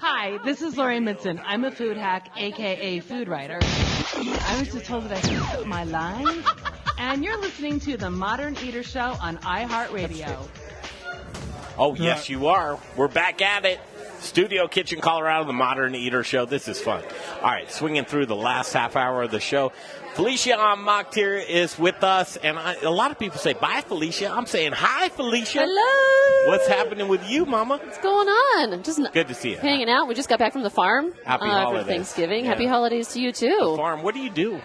Hi, this is Lori Midson. I'm a food hack, a.k.a. food writer. I was just told that I should put my line. And you're listening to The Modern Eater Show on iHeartRadio. Oh, yes, you are. We're back at it. Studio Kitchen, Colorado, The Modern Eater Show. This is fun. All right, swinging through the last half hour of the show. Felicia Ohnmacht here is with us, and a lot of people say, bye, Felicia. I'm saying, hi, Felicia. Hello. What's happening with you, Mama? What's going on? Just good to see you. Hanging out. We just got back from the farm. Happy holidays. For Thanksgiving. Yeah. Happy holidays to you, too. The farm, what do you do?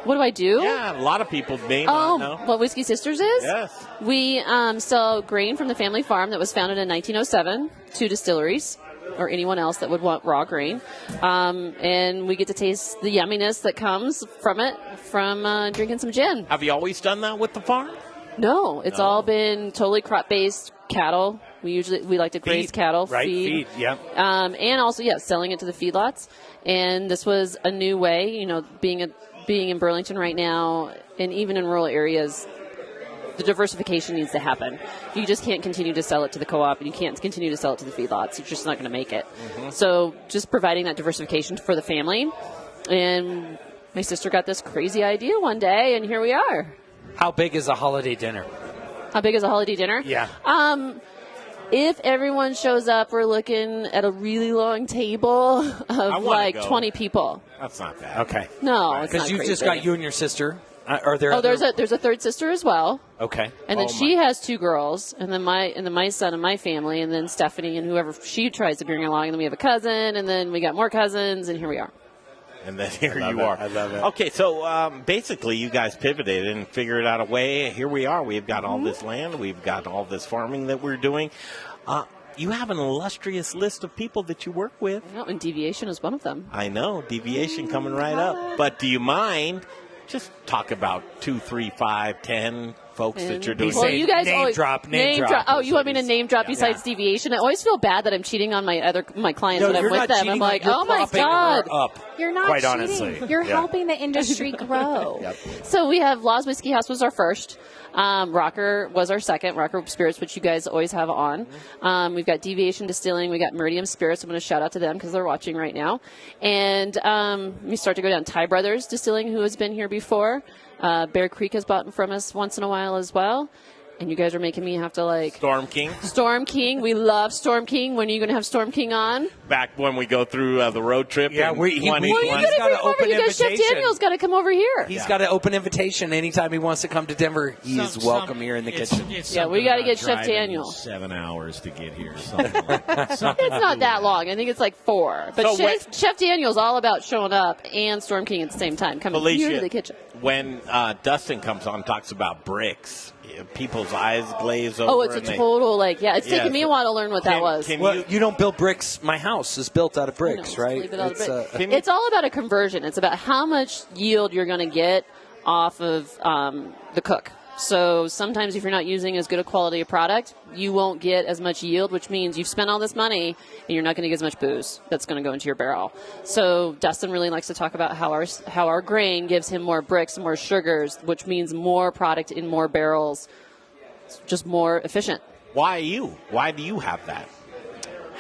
What do I do? Yeah, a lot of people may not know. What Whiskey Sisters is? Yes. We sell grain from the family farm that was founded in 1907 to distilleries or anyone else that would want raw grain. And we get to taste the yumminess that comes from it from drinking some gin. Have you always done that with the farm? No, it's all been totally crop-based cattle. We like to graze cattle, feed, yeah. And also, selling it to the feedlots. And this was a new way, being in Burlington right now, and even in rural areas, the diversification needs to happen. You just can't continue to sell it to the co-op, and you can't continue to sell it to the feedlots. You're just not going to make it. Mm-hmm. So just providing that diversification for the family. And my sister got this crazy idea one day, and here we are. How big is a holiday dinner? How big is a holiday dinner? Yeah. If everyone shows up, we're looking at a really long table of like 20 people. That's not bad. Okay. No, it's not because you've just got you and your sister. There's a third sister as well. Okay. And then she has two girls, and then my son and my family, and then Stephanie and whoever she tries to bring along, and then we have a cousin, and then we got more cousins, and here we are. And then here you are. I love it. Okay, so basically you guys pivoted and figured out a way. Here we are. We've got all this land. We've got all this farming that we're doing. You have an illustrious list of people that you work with. I know, and Deviation is one of them. I know. Deviation coming right up. But do you mind just talk about 2, 3, 5, 10 folks that you're doing? Well, you guys name drop. Oh, you want me to name drop besides Deviation? I always feel bad that I'm cheating on my clients when I'm with them. I'm like, oh my God. You're not quite cheating. Honestly. You're helping the industry grow. Yep. So we have Law's Whiskey House was our first. Rocker was our second, Rocker Spirits, which you guys always have on. We've got Deviation Distilling. We got Meridian Spirits. I'm going to shout out to them because they're watching right now. And we start to go down Ty Brothers Distilling, who has been here before. Bear Creek has bought from us once in a while as well. And you guys are making me have to Storm King. Storm King. We love Storm King. When are you going to have Storm King on? Back when we go through the road trip. Yeah, he's got an open invitation. Chef Daniel's got to come over here. He's got an open invitation. Anytime he wants to come to Denver, he's welcome here in the kitchen. We got to get Chef Daniel. 7 hours to get here. Something like it's not that long. I think it's 4. But so Chef Daniel's all about showing up and Storm King at the same time, coming here to the kitchen. When Dustin comes on and talks about bricks, people's eyes glaze over. Oh, it's a total, it's taken me a while to learn what that was. You don't build bricks. My house is built out of bricks, right? It's all about a conversion. It's about how much yield you're going to get off of the cook. So sometimes if you're not using as good a quality of product, you won't get as much yield, which means you've spent all this money and you're not going to get as much booze that's going to go into your barrel. So Dustin really likes to talk about how our grain gives him more bricks and more sugars, which means more product in more barrels. It's just more efficient. Why you? Why do you have that?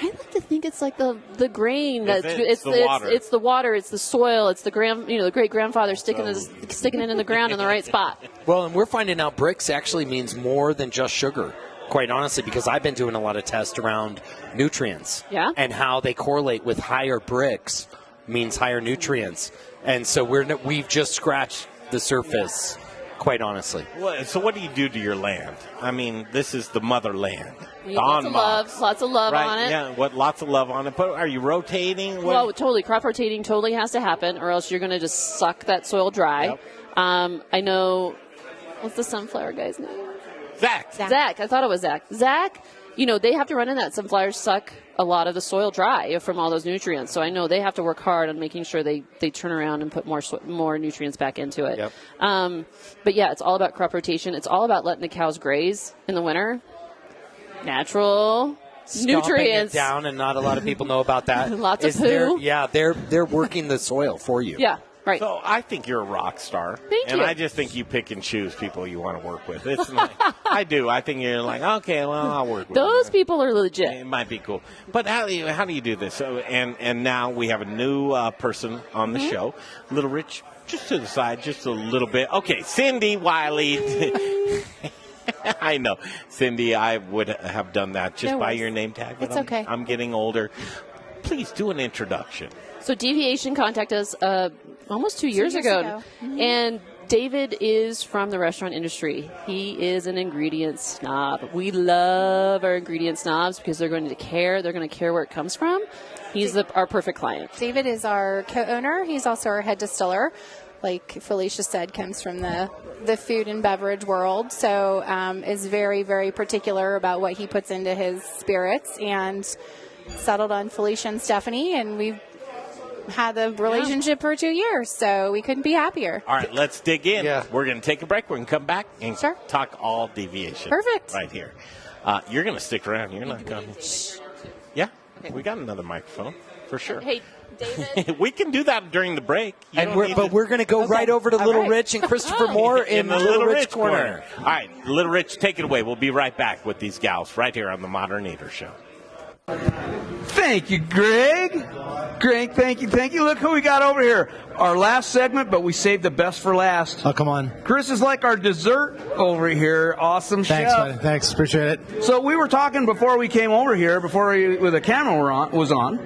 I like to think it's the grain. It's the water. It's the water. It's the soil. It's the great grandfather sticking it in the ground in the right spot. Well, and we're finding out bricks actually means more than just sugar. Quite honestly, because I've been doing a lot of tests around nutrients. Yeah. And how they correlate with higher bricks means higher nutrients, and so we've just scratched the surface. Quite honestly. So what do you do to your land? I mean, this is the motherland. Lots of love right? on it. Yeah, lots of love on it. But are you rotating? Well, totally. Crop rotating totally has to happen, or else you're going to just suck that soil dry. Yep. I know, what's the sunflower guy's name? Zach. I thought it was Zach. Zach, they have to run in that. Sunflowers suck a lot of the soil dry from all those nutrients. So I know they have to work hard on making sure they turn around and put more nutrients back into it. Yep. But yeah, it's all about crop rotation. It's all about letting the cows graze in the winter. Natural nutrients it down, and not a lot of people know about that. Lots of poo. They're working the soil for you. Yeah. Right. So I think you're a rock star. Thank and you. I just think you pick and choose people you want to work with. It's not, I do. I think you're like, okay, well, I'll work with Those them. people are legit. It might be cool. But how do you do this? So, and now we have a new person on the show. Little Rich, just to the side, just a little bit. Okay, Cindi, Wiley. I know. Cindi, I would have done that just by your name tag. But It's okay. I'm getting older. Please do an introduction. So Deviation contacted us almost 2 years ago. And David is from the restaurant industry. He is an ingredient snob. We love our ingredient snobs because they're going to care. They're going to care where it comes from. He's our perfect client. David is our co-owner. He's also our head distiller. Like Felicia said, comes from the food and beverage world. So is very, very particular about what he puts into his spirits, and settled on Felicia and Stephanie, and we've had the relationship for 2 years, so we couldn't be happier. All right, let's dig in. Yeah. We're going to take a break. We're going to come back and Sure. talk all deviation. Perfect. Right here. You're going to stick around. You're not going to. Yeah, we got another microphone for sure. Hey, David. We can do that during the break. You And don't need we're going to go right over to Little right. Rich and Christopher Moore in the Little Rich corner. All right, Little Rich, take it away. We'll be right back with these gals right here on the Modern Eater Show. Thank you, Greg. Greg, thank you. Look who we got over here. Our last segment, but we saved the best for last. Oh, come on. Chris is like our dessert over here. Awesome Thanks, chef. buddy. Thanks. Appreciate it. So we were talking before we came over here, with the camera was on,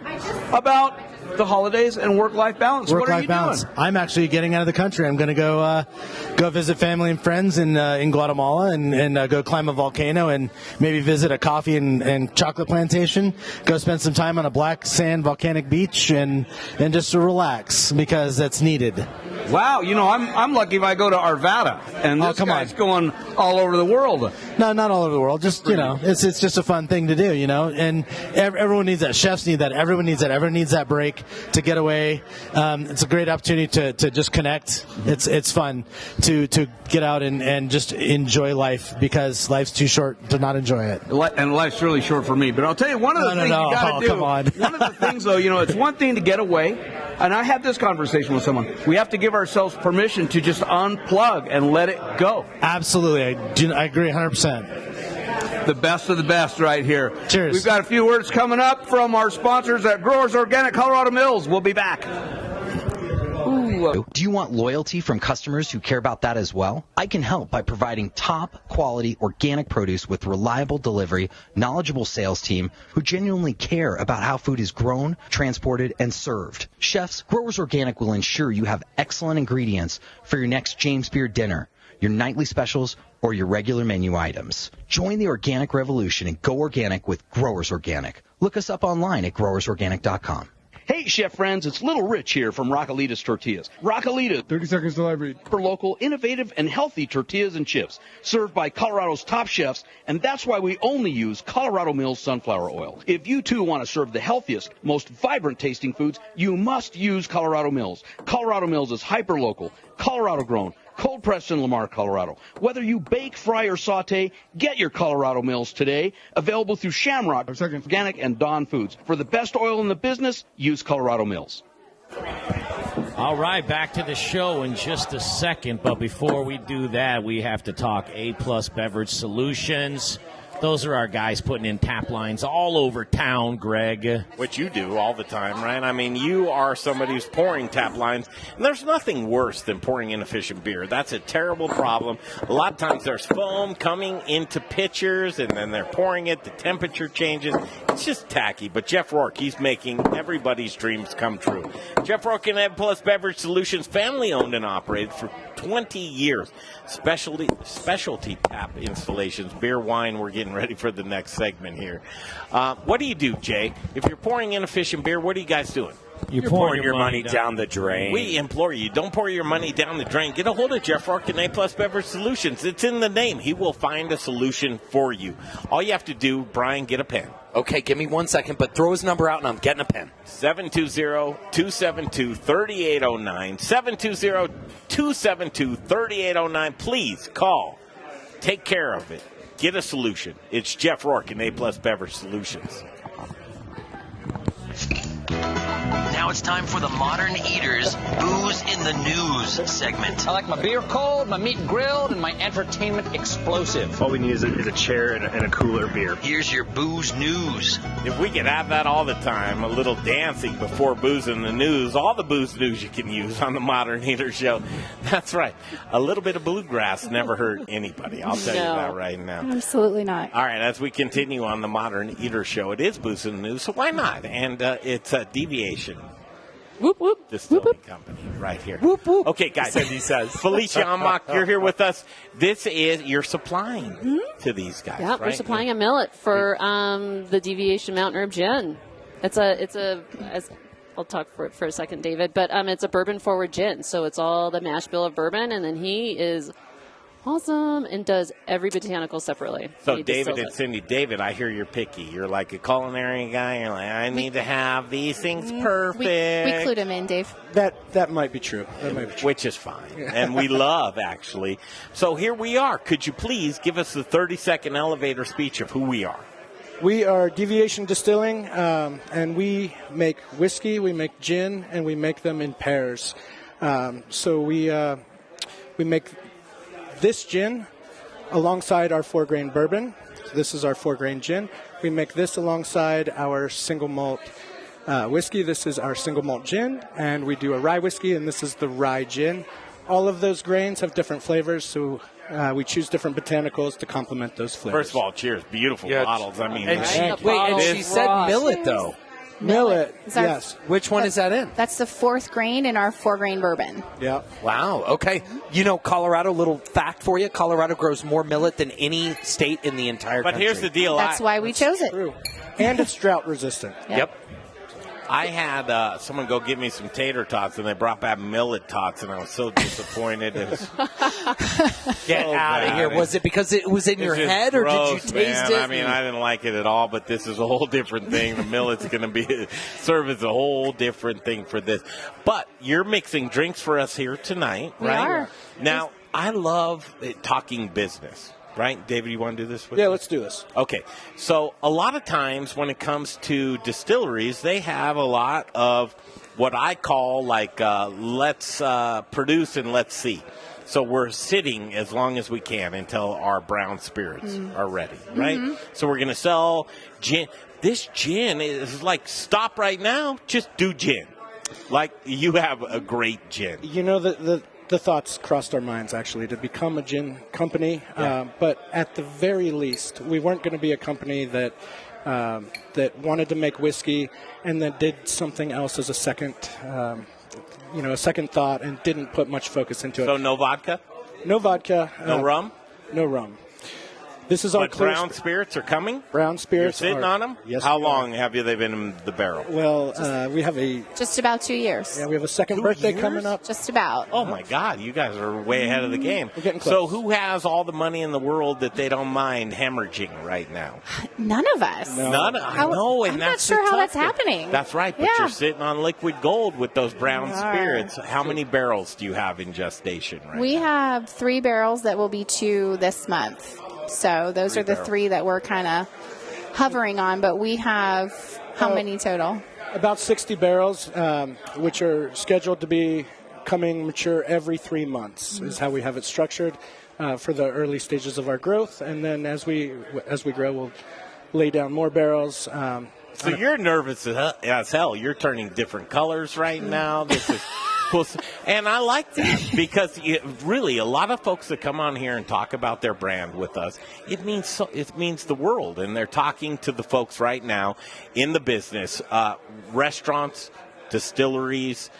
about the holidays and work-life balance. What are Work-life you balance. doing? I'm actually getting out of the country. I'm going to go visit family and friends in Guatemala and go climb a volcano and maybe visit a coffee and chocolate plantation. Go spend some time on a black sand volcanic beach and just to relax because that's needed. Wow, I'm lucky if I go to Arvada, and this guy's going all over the world. No, not all over the world. Just it's just a fun thing to do, And everyone needs that. Chefs need that. Everyone needs that. Everyone needs that break to get away. It's a great opportunity to just connect. It's fun to get out and just enjoy life because life's too short to not enjoy it. And life's really short for me. But I'll tell you, one of the things you got to do. Come on. One of the things, though, it's one thing to get away. And I had this conversation with someone. We have to give ourselves permission to just unplug and let it go. Absolutely. I agree 100%. The best of the best right here. Cheers. We've got a few words coming up from our sponsors at Growers Organic Colorado Mills. We'll be back. Do you want loyalty from customers who care about that as well? I can help by providing top quality organic produce with reliable delivery, knowledgeable sales team who genuinely care about how food is grown, transported, and served. Chefs, Growers Organic will ensure you have excellent ingredients for your next James Beard dinner, your nightly specials, or your regular menu items. Join the organic revolution and go organic with Growers Organic. Look us up online at growersorganic.com. Hey, chef friends, it's Little Rich here from Rockalita's Tortillas. Rockalita, 30 seconds till I read. For local, innovative, and healthy tortillas and chips, served by Colorado's top chefs, and that's why we only use Colorado Mills sunflower oil. If you too want to serve the healthiest, most vibrant tasting foods, you must use Colorado Mills. Colorado Mills is hyper-local, Colorado-grown, cold-pressed in Lamar, Colorado. Whether you bake, fry, or saute, get your Colorado Mills today. Available through Shamrock, Organic, and Dawn Foods. For the best oil in the business, use Colorado Mills. All right, back to the show in just a second. But before we do that, we have to talk A-Plus Beverage Solutions. Those are our guys putting in tap lines all over town, Greg. Which you do all the time, right? I mean, you are somebody who's pouring tap lines, and there's nothing worse than pouring inefficient beer. That's a terrible problem. A lot of times there's foam coming into pitchers, and then they're pouring it. The temperature changes. It's just tacky. But Jeff Rourke, he's making everybody's dreams come true. Jeff Rourke and A-Plus Beverage Solutions, family-owned and operated for 20 years. Specialty tap installations, beer, wine. We're getting ready for the next segment here. What do you do, Jay? If you're pouring inefficient beer, what are you guys doing? You're pouring your money down the drain. We implore you, don't pour your money down the drain. Get a hold of Jeff Rourke and A-Plus Beverage Solutions. It's in the name. He will find a solution for you. All you have to do, Brian, get a pen. Okay, give me 1 second, but throw his number out and I'm getting a pen. 720-272-3809. 720-272-3809. Please call. Take care of it. Get a solution. It's Jeff Rourke and A-Plus Beverage Solutions. Now it's time for the Modern Eaters Booze in the News segment. I like my beer cold, my meat grilled, and my entertainment explosive. All we need is a chair and a cooler beer. Here's your booze news. If we could have that all the time, a little dancing before booze in the news, all the booze news you can use on the Modern Eater Show. That's right. A little bit of bluegrass never hurt anybody. I'll tell you that right now. Absolutely not. All right, as we continue on the Modern Eater Show, it is booze in the news, so why not? And it's a Deviation Distilling Company right here. Whoop, whoop. Okay, guys. Cindi says. Felicia Ohnmacht, you're here with us. You're supplying to these guys, Yeah, right? we're supplying a millet for the Deviation Mountain Herb Gin. I'll talk for it for a second, David, but it's a bourbon forward gin. So it's all the mash bill of bourbon, and then he is awesome and does every botanical separately. So David and Cindi, David, I hear you're picky. You're like a culinary guy. You're like, I need to have these things perfect. We clued him in, Dave. That might be true. Which is fine. And we love, actually. So here we are. Could you please give us the 30-second elevator speech of who we are? We are Deviation Distilling, and we make whiskey, we make gin, and we make them in pairs. So we make this gin alongside our 4-grain bourbon. This is our 4-grain gin. We make this alongside our single malt whiskey. This is our single malt gin, and we do a rye whiskey, and this is the rye gin. All of those grains have different flavors, so we choose different botanicals to complement those flavors. First of all, cheers. Beautiful bottles. I mean, and she said millet, though. Millet, yes. Which one is that in? That's the 4th grain in our 4-grain bourbon. Yeah. Wow. Okay. You know, Colorado, little fact for you, Colorado grows more millet than any state in the entire country. But here's the deal. That's why we chose it. True. And it's drought resistant. Yep. I had someone go get me some tater tots, and they brought back millet tots, and I was so disappointed. It was Get out of here. Was it because it was in your head, or did you taste it? I mean, I didn't like it at all, but this is a whole different thing. The millet's going to serve as a whole different thing for this. But you're mixing drinks for us here tonight, right? We are. Now, I love talking business. Right? David, you want to do this with Yeah, me? let's do this. Okay. So a lot of times when it comes to distilleries, they have a lot of what I call let's produce and let's see. So we're sitting as long as we can until our brown spirits are ready, right? Mm-hmm. So we're going to sell gin. This gin is like, stop right now, just do gin. Like, you have a great gin. You know, the thoughts crossed our minds, actually, to become a gin company. Yeah. But at the very least, we weren't going to be a company that wanted to make whiskey and then did something else as a second thought and didn't put much focus into it. So no vodka? No vodka. No rum? No rum. This is our brown spirits are coming? Brown spirits You're sitting on them? Yes. How long have they been in the barrel? Well, we have just about 2 years. Yeah, we have a second birthday coming up. Just about. Oh, my God. You guys are way ahead of the game. We're getting close. So who has all the money in the world that they don't mind hemorrhaging right now? None of us. No. None. I know, and I'm that's not sure the how that's tough thing. happening. That's right, but you're sitting on liquid gold with those brown spirits. How many barrels do you have in gestation right We now? have 3 barrels that will be 2 this month. So those are the 3 that we're kind of hovering on, but we have how many total? About 60 barrels, which are scheduled to be coming mature every 3 months, is how we have it structured for the early stages of our growth. And then as we grow, we'll lay down more barrels. So you're nervous as hell. You're turning different colors right now. This is cool. And I like that because really a lot of folks that come on here and talk about their brand with us, it means the world. And they're talking to the folks right now in the business, restaurants, distilleries,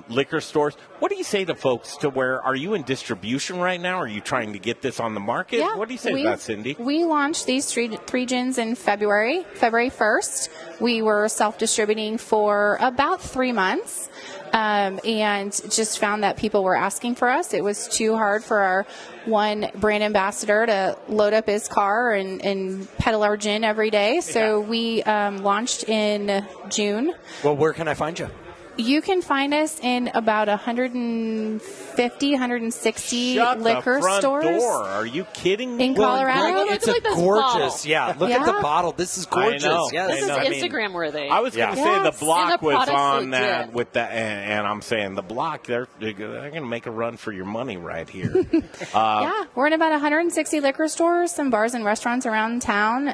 liquor stores. What do you say to folks are you in distribution right now? Are you trying to get this on the market? Yeah, what do you say to that, Cindi? We launched these three gins in February 1st. We were self-distributing for about 3 months. And just found that people were asking for us. It was too hard for our one brand ambassador to load up his car and peddle our gin every day. So we launched in June. Well, where can I find you? You can find us in about 150, 160 Shut liquor the front stores. door. Are you kidding me? In Colorado? It's Look at a this gorgeous. bottle. Yeah, look at the bottle. This is gorgeous. I know. Yes. This is I mean, Instagram worthy. I was going to say Yes. the block And the was product's on that legit. with that, and I'm saying the block. They're going to make a run for your money right here. Yeah, we're in about 160 liquor stores, some bars and restaurants around town,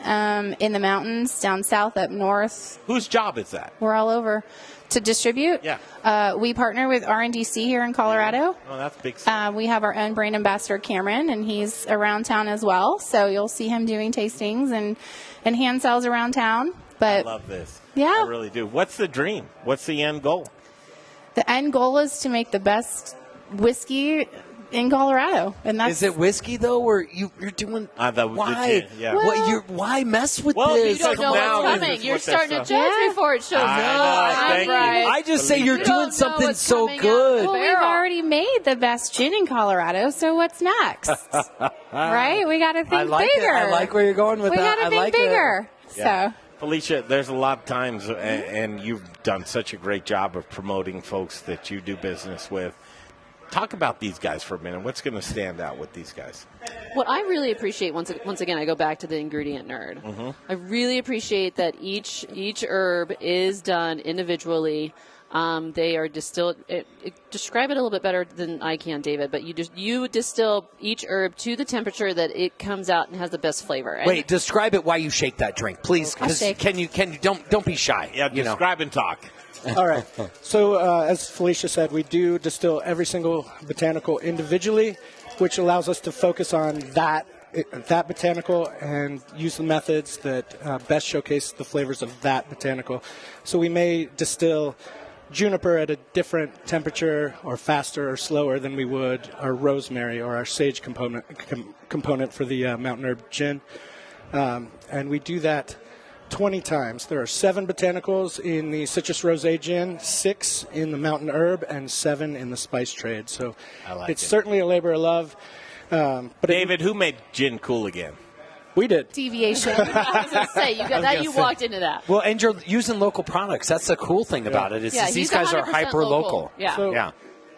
in the mountains, down south, up north. Whose job is that? We're all over to distribute. Yeah. We partner with R&DC here in Colorado. Oh, that's big. We have our own brand ambassador, Cameron, and he's around town as well. So you'll see him doing tastings and hand sales around town. But I love this. Yeah. I really do. What's the dream? What's the end goal? the end goal is to make the best whiskey in Colorado, and that's Is it whiskey though, or you're doing? Why? Well, Why mess with Well, this? you don't know what's coming. You're starting to judge before it shows up. Thank you. I just say you're doing something so good. Well, we've already made the best gin in Colorado, so what's next? Right? We got to think I like bigger. it. I like where you're going with we that. got to I think like bigger. Yeah. So. Felicia, there's a lot of times, and you've done such a great job of promoting folks that you do business with. Talk about these guys for a minute. What's going to stand out with these guys? What I really appreciate, once again, I go back to the ingredient nerd. Mm-hmm. I really appreciate that each herb is done individually. They are distilled. Describe it a little bit better than I can, David. But you distill each herb to the temperature that it comes out and has the best flavor. And Wait, describe it while you shake that drink, please. 'Cause can you don't be shy. Yeah, describe and talk. All right. So, as Felicia said, we do distill every single botanical individually, which allows us to focus on that botanical and use the methods that best showcase the flavors of that botanical. So we may distill juniper at a different temperature or faster or slower than we would our rosemary or our sage component for the mountain herb gin. And we do that 20 times. There are 7 botanicals in the citrus rosé gin, 6 in the mountain herb, and 7 in the spice trade. So it's certainly a labor of love. But David, who made gin cool again? We did. Deviation. I was going to say, you walked into that. Well, and you're using local products. That's the cool thing about it. Is these guys are 100% hyper local. Yeah. So, yeah.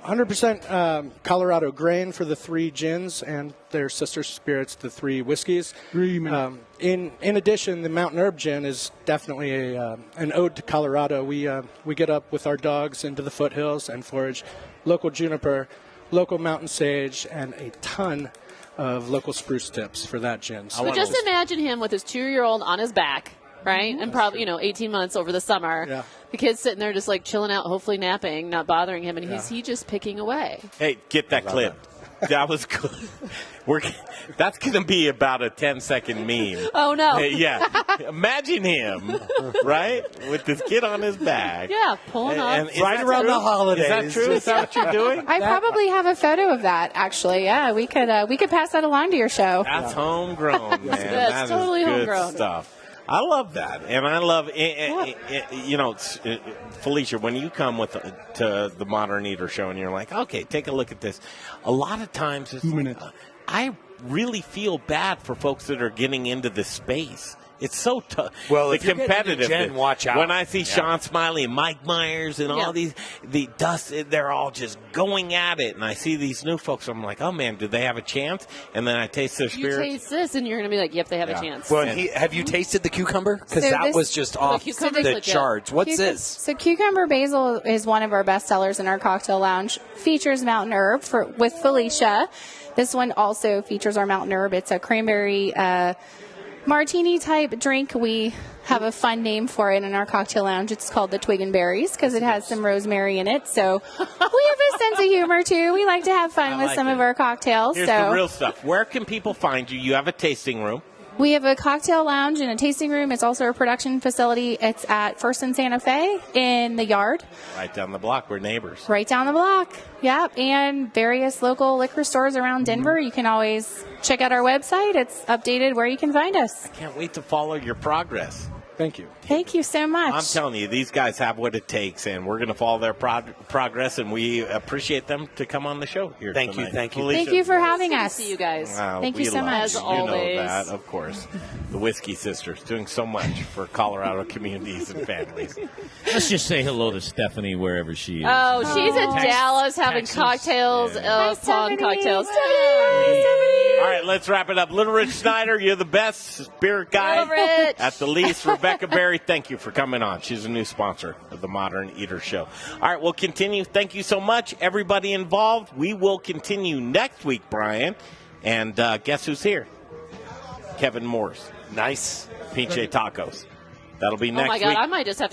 100% Colorado grain for the 3 gins and their sister spirits, the 3 whiskeys. In addition, the mountain herb gin is definitely an ode to Colorado. We get up with our dogs into the foothills and forage local juniper, local mountain sage, and a ton of local spruce tips for that gin. So just imagine him with his 2-year-old on his back, right? And probably, 18 months over the summer. Yeah. The kid's sitting there just like chilling out, hopefully napping, not bothering him, and he's just picking away. Hey, get that clip. That was good. That's going to be about a 10-second meme. Oh, no. Hey, yeah. Imagine him, right, with this kid on his back. Yeah, pulling up. And is Right that around true? the holidays. Is that true? Is that what you're doing? I probably have a photo of that, actually. Yeah, we could pass that along to your show. That's homegrown, man. That's That is totally good homegrown. stuff. I love that, and I love Felicia. When you come to the Modern Eater show, and you're like, okay, take a look at this. A lot of times, I really feel bad for folks that are getting into this space. It's so tough. Well, the if you're getting into competitive. Jen, watch out. When I see Sean Smiley and Mike Myers and all these, they're all just going at it. And I see these new folks. I'm like, oh man, do they have a chance? And then I taste their You spirit. taste this, and you're going to be like, yep, they have a chance. Well, have you tasted the cucumber? Because So that this- was just off cucumber's the legit. charts. What's this? So Cucumber Basil is one of our best sellers in our cocktail lounge. Features mountain herb with Felicia. This one also features our mountain herb. It's a cranberry martini type drink. We have a fun name for it in our cocktail lounge. It's called the Twig and Berries because it has some rosemary in it. So we have a sense of humor too. We like to have fun with some of our cocktails. Here's the real stuff. Where can people find you? You have a tasting room. We have a cocktail lounge and a tasting room. It's also a production facility. It's at First and Santa Fe in the Yard. Right down the block. We're neighbors. Right down the block. Yep. And various local liquor stores around Denver. You can always check out our website. It's updated where you can find us. Can't wait to follow your progress. Thank you. Thank you so much. I'm telling you, these guys have what it takes, and we're going to follow their progress, and we appreciate them to come on the show here Thank tonight. you, thank you. Felicia, Thank you for having us. See you guys. Thank you so love much. As you. always. You know that, of course. The Whiskey Sisters doing so much for Colorado communities and families. Let's just say hello to Stephanie wherever she is. Oh, she's in Texas. Dallas having cocktails upon cocktails. All right, let's wrap it up. Little Rich Snyder, you're the best spirit guide. Little Rich. At the least, Rebecca Berry, thank you for coming on. She's a new sponsor of the Modern Eater Show. All right, we'll continue. Thank you so much, everybody involved. We will continue next week, Brian. And guess who's here? Kevin Morse. Nice. Pinche Tacos. That'll be next Oh, my week. God. I might just have